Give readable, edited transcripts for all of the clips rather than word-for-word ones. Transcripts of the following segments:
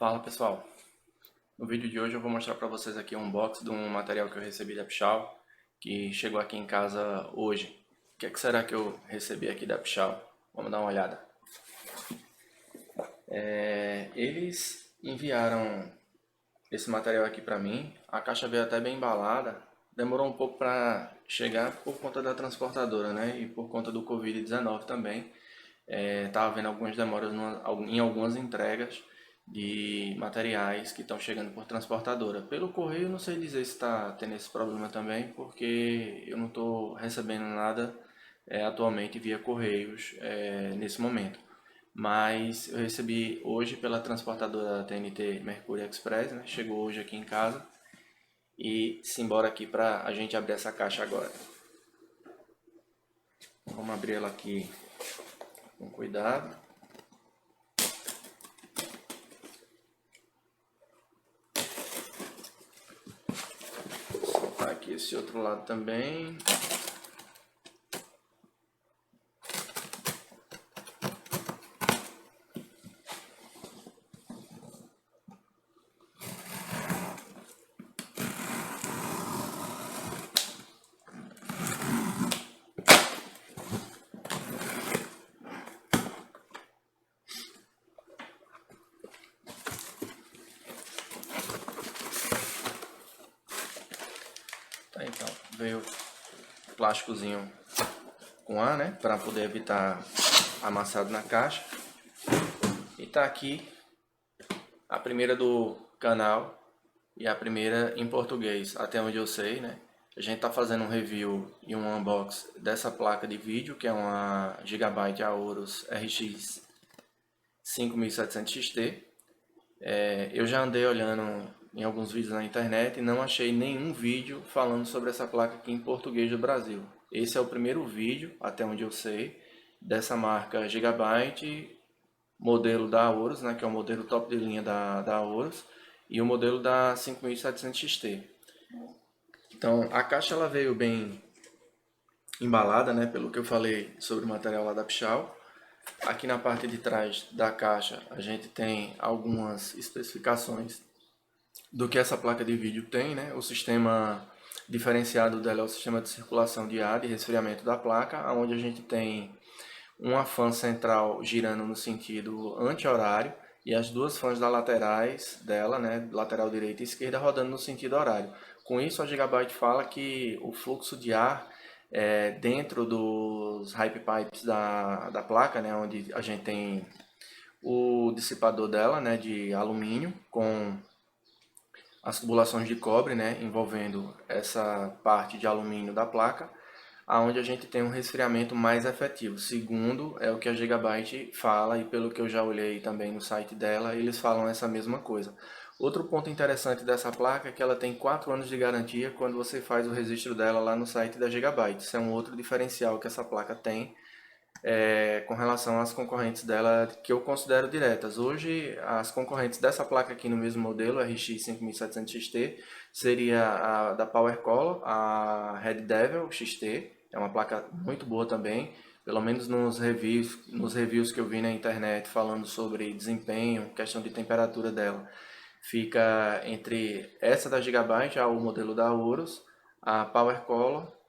Fala pessoal, no vídeo de hoje eu vou mostrar para vocês aqui um unboxing de um material que eu recebi da Pichau, que chegou aqui em casa hoje. O que será que eu recebi aqui da Pichau? Vamos dar uma olhada. Eles enviaram esse material aqui para mim, a caixa veio até bem embalada, demorou um pouco para chegar por conta da transportadora, né? E por conta do Covid-19 também. Estava vendo algumas demoras em algumas entregas de materiais que estão chegando por transportadora. Pelo correio, não sei dizer se está tendo esse problema também, porque eu não estou recebendo nada atualmente via correios nesse momento. Mas eu recebi hoje pela transportadora TNT Mercury Express, né? Chegou hoje aqui em casa. E simbora aqui para a gente abrir essa caixa agora. Vamos abrir ela aqui com cuidado. Vou soltar aqui esse outro lado também. Tá, então, veio plásticozinho com ar, né, para poder evitar amassado na caixa. E tá aqui a primeira do canal e a primeira em português, até onde eu sei, né. A gente tá fazendo um review e um unboxing dessa placa de vídeo, que é uma Gigabyte Aorus RX 5700 XT. Eu já andei olhando em alguns vídeos na internet e não achei nenhum vídeo falando sobre essa placa aqui em português do Brasil. Esse é o primeiro vídeo, até onde eu sei, dessa marca Gigabyte, modelo da Aorus, né, que é o modelo top de linha da Aorus, e o modelo da 5700 XT. Então, a caixa ela veio bem embalada, né, pelo que eu falei sobre o material lá da Pichau. Aqui na parte de trás da caixa a gente tem algumas especificações do que essa placa de vídeo tem, né? O sistema diferenciado dela é o sistema de circulação de ar e resfriamento da placa, onde a gente tem uma fan central girando no sentido anti-horário e as duas fãs da laterais dela, né, lateral direita e esquerda, rodando no sentido horário. Com isso, a Gigabyte fala que o fluxo de ar dentro dos hype pipes da placa, né, onde a gente tem o dissipador dela, né, de alumínio com as tubulações de cobre, né, envolvendo essa parte de alumínio da placa, aonde a gente tem um resfriamento mais efetivo. Segundo é o que a Gigabyte fala e pelo que eu já olhei também no site dela, eles falam essa mesma coisa. Outro ponto interessante dessa placa é que ela tem 4 anos de garantia quando você faz o registro dela lá no site da Gigabyte. Isso é um outro diferencial que essa placa tem com relação às concorrentes dela que eu considero diretas. Hoje, as concorrentes dessa placa aqui no mesmo modelo, RX 5700 XT, seria a da PowerColor, a Red Devil XT, é uma placa muito boa também, pelo menos nos reviews que eu vi na internet falando sobre desempenho, questão de temperatura dela. Fica entre essa da Gigabyte, o modelo da Aorus, a PowerColor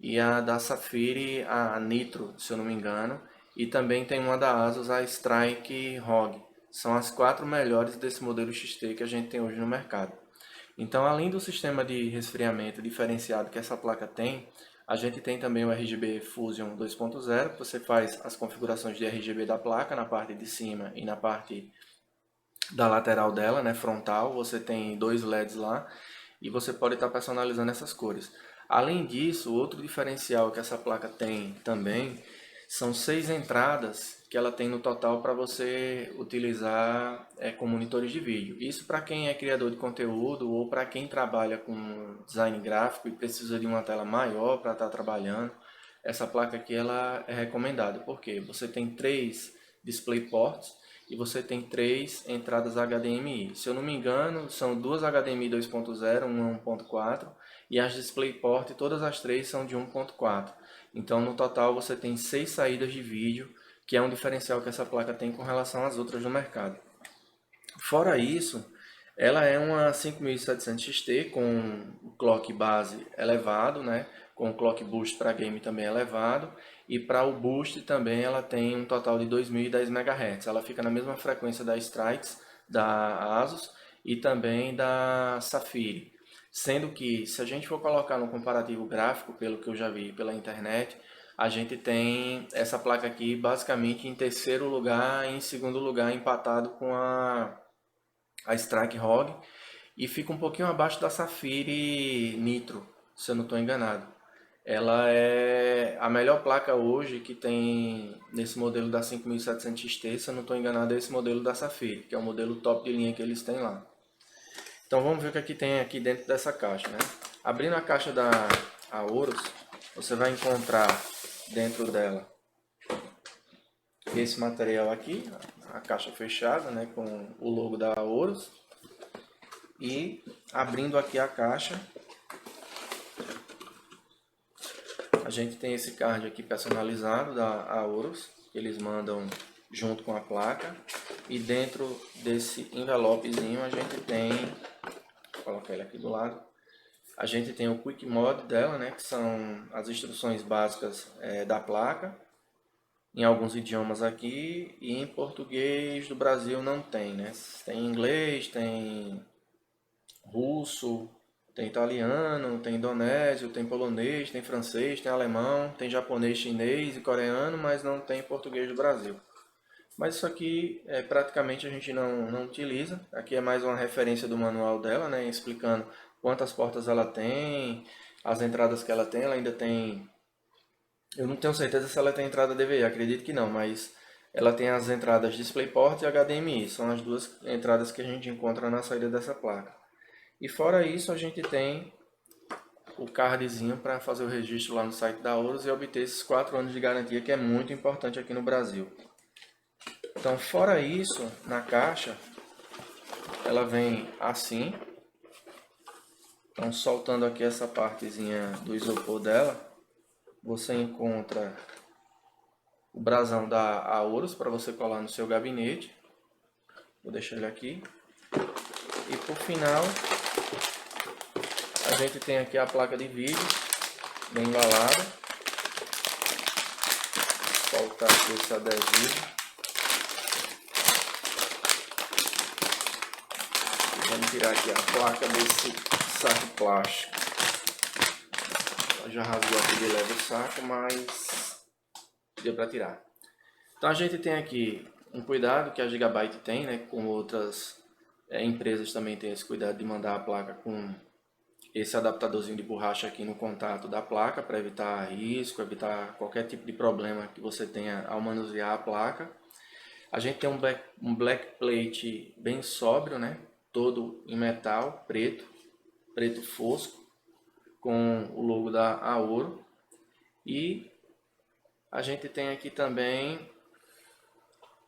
e a da Safiri, a Nitro, se eu não me engano, e também tem uma da Asus, a Strike ROG. São as 4 melhores desse modelo XT que a gente tem hoje no mercado. Então, além do sistema de resfriamento diferenciado que essa placa tem, a gente tem também o RGB Fusion 2.0, você faz as configurações de RGB da placa na parte de cima e na parte da lateral dela, né, frontal, você tem 2 LEDs lá e você pode estar personalizando essas cores. Além disso, outro diferencial que essa placa tem também são 6 entradas que ela tem no total para você utilizar com monitores de vídeo. Isso para quem é criador de conteúdo ou para quem trabalha com design gráfico e precisa de uma tela maior para estar trabalhando. Essa placa aqui ela é recomendada porque você tem 3 DisplayPorts e você tem 3 entradas HDMI. Se eu não me engano, são 2 HDMI 2.0, uma 1.4 e as DisplayPort, todas as 3 são de 1.4. Então, no total, você tem 6 saídas de vídeo, que é um diferencial que essa placa tem com relação às outras no mercado. Fora isso, ela é uma 5700 XT com o clock base elevado, né? Com o clock boost para game também elevado. E para o boost também ela tem um total de 2010 MHz. Ela fica na mesma frequência da Strix, da Asus e também da Safire. Sendo que, se a gente for colocar no comparativo gráfico, pelo que eu já vi pela internet, a gente tem essa placa aqui basicamente em terceiro lugar e em segundo lugar empatado com a Strike ROG e fica um pouquinho abaixo da Safire Nitro, se eu não estou enganado. Ela é a melhor placa hoje que tem nesse modelo da 5700 XT, se eu não estou enganado, é esse modelo da Safire, que é o modelo top de linha que eles têm lá. Então vamos ver o que aqui tem aqui dentro dessa caixa, né? Abrindo a caixa da Aorus, você vai encontrar dentro dela esse material aqui, a caixa fechada, né, com o logo da Aorus. E abrindo aqui a caixa, a gente tem esse card aqui personalizado da Aorus, que eles mandam junto com a placa. E dentro desse envelopezinho a gente tem, vou colocar ele aqui do lado, a gente tem o Quick Mod dela, né, que são as instruções básicas da placa, em alguns idiomas aqui, e em português do Brasil não tem, né? Tem inglês, tem russo, tem italiano, tem indonésio, tem polonês, tem francês, tem alemão, tem japonês, chinês e coreano, mas não tem português do Brasil. Mas isso aqui praticamente a gente não utiliza. Aqui é mais uma referência do manual dela, né, explicando quantas portas ela tem, as entradas que ela tem. Ela ainda tem, eu não tenho certeza se ela tem entrada DVI, acredito que não, mas ela tem as entradas DisplayPort e HDMI, são as duas entradas que a gente encontra na saída dessa placa. E fora isso, a gente tem o cardzinho para fazer o registro lá no site da Aorus e obter esses 4 anos de garantia, que é muito importante aqui no Brasil. Então, fora isso, na caixa, ela vem assim. Então, soltando aqui essa partezinha do isopor dela, você encontra o brasão da Aorus para você colar no seu gabinete. Vou deixar ele aqui. E por final, a gente tem aqui a placa de vídeo, bem embalada. Soltar aqui esse adesivo. Vamos tirar aqui a placa desse saco plástico. Já rasgou aqui de leve o saco, mas deu para tirar. Então a gente tem aqui um cuidado que a Gigabyte tem, né? Com outras empresas também tem esse cuidado de mandar a placa com esse adaptadorzinho de borracha aqui no contato da placa para evitar risco, evitar qualquer tipo de problema que você tenha ao manusear a placa. A gente tem um black plate bem sóbrio, né? Todo em metal, preto fosco, com o logo da Aorus. E a gente tem aqui também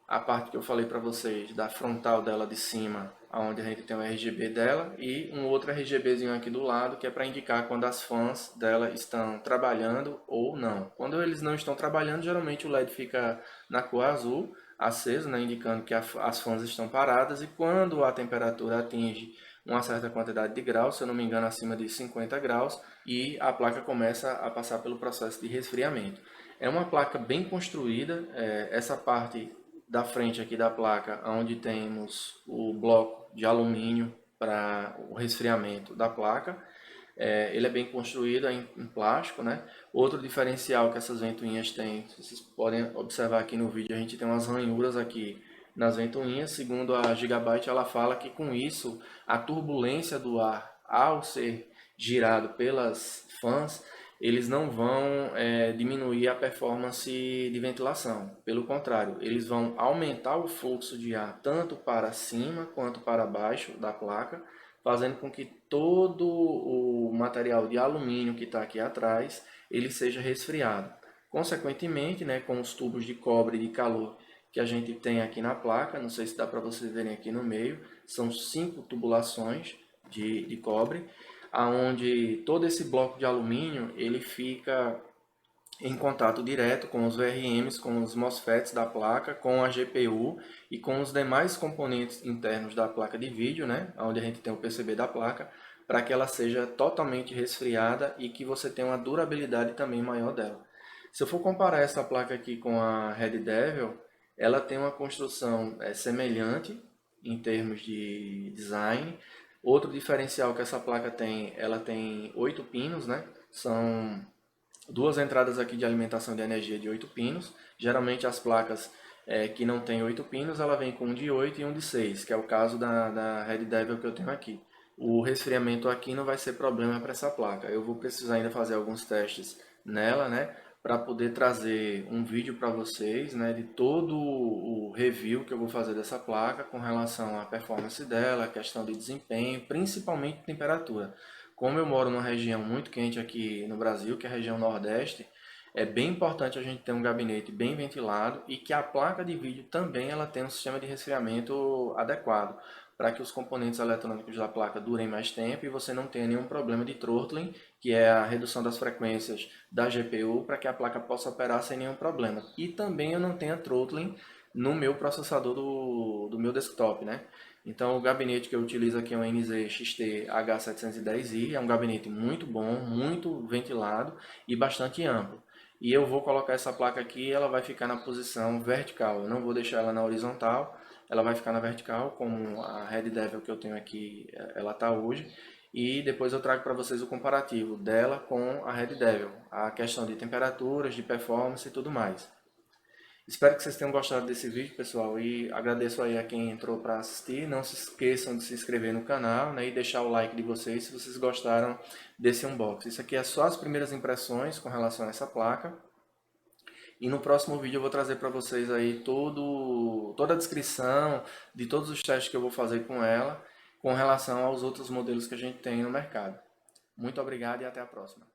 a parte que eu falei para vocês da frontal dela de cima, onde a gente tem o RGB dela e um outro RGBzinho aqui do lado que é para indicar quando as fãs dela estão trabalhando ou não. Quando eles não estão trabalhando, geralmente o LED fica na cor azul, aceso, né, indicando que as fãs estão paradas, e quando a temperatura atinge uma certa quantidade de graus, se eu não me engano acima de 50 graus, e a placa começa a passar pelo processo de resfriamento. É uma placa bem construída, essa parte da frente aqui da placa, onde temos o bloco de alumínio para o resfriamento da placa. Ele é bem construído em plástico, né? Outro diferencial que essas ventoinhas têm, vocês podem observar aqui no vídeo, a gente tem umas ranhuras aqui nas ventoinhas. Segundo a Gigabyte, ela fala que com isso a turbulência do ar, ao ser girado pelas fãs, eles não vão diminuir a performance de ventilação. Pelo contrário, eles vão aumentar o fluxo de ar tanto para cima quanto para baixo da placa, fazendo com que todo o material de alumínio que está aqui atrás ele seja resfriado. Consequentemente, né, com os tubos de cobre de calor que a gente tem aqui na placa, não sei se dá para vocês verem aqui no meio, são 5 tubulações de cobre, aonde todo esse bloco de alumínio ele fica em contato direto com os VRMs, com os MOSFETs da placa, com a GPU e com os demais componentes internos da placa de vídeo, né, onde a gente tem o PCB da placa, para que ela seja totalmente resfriada e que você tenha uma durabilidade também maior dela. Se eu for comparar essa placa aqui com a Red Devil, ela tem uma construção semelhante em termos de design. Outro diferencial que essa placa tem, ela tem 8 pinos, né? São duas entradas aqui de alimentação de energia de 8 pinos. Geralmente as placas que não tem 8 pinos, ela vem com um de 8 e um de 6, que é o caso da Red Devil que eu tenho aqui. O resfriamento aqui não vai ser problema para essa placa. Eu vou precisar ainda fazer alguns testes nela, né, para poder trazer um vídeo para vocês, né, de todo o review que eu vou fazer dessa placa com relação à performance dela, questão de desempenho, principalmente temperatura. Como eu moro numa região muito quente aqui no Brasil, que é a região Nordeste, é bem importante a gente ter um gabinete bem ventilado e que a placa de vídeo também ela tenha um sistema de resfriamento adequado, para que os componentes eletrônicos da placa durem mais tempo e você não tenha nenhum problema de throttling, que é a redução das frequências da GPU, para que a placa possa operar sem nenhum problema. E também eu não tenha throttling no meu processador do meu desktop, né? Então o gabinete que eu utilizo aqui é um NZ XT H710i, é um gabinete muito bom, muito ventilado e bastante amplo. E eu vou colocar essa placa aqui, ela vai ficar na posição vertical, eu não vou deixar ela na horizontal, ela vai ficar na vertical, como a Red Devil que eu tenho aqui, ela está hoje. E depois eu trago para vocês o comparativo dela com a Red Devil, a questão de temperaturas, de performance e tudo mais. Espero que vocês tenham gostado desse vídeo, pessoal, e agradeço aí a quem entrou para assistir. Não se esqueçam de se inscrever no canal, né, e deixar o like de vocês se vocês gostaram desse unboxing. Isso aqui é só as primeiras impressões com relação a essa placa. E no próximo vídeo eu vou trazer para vocês aí toda a descrição de todos os testes que eu vou fazer com ela, com relação aos outros modelos que a gente tem no mercado. Muito obrigado e até a próxima.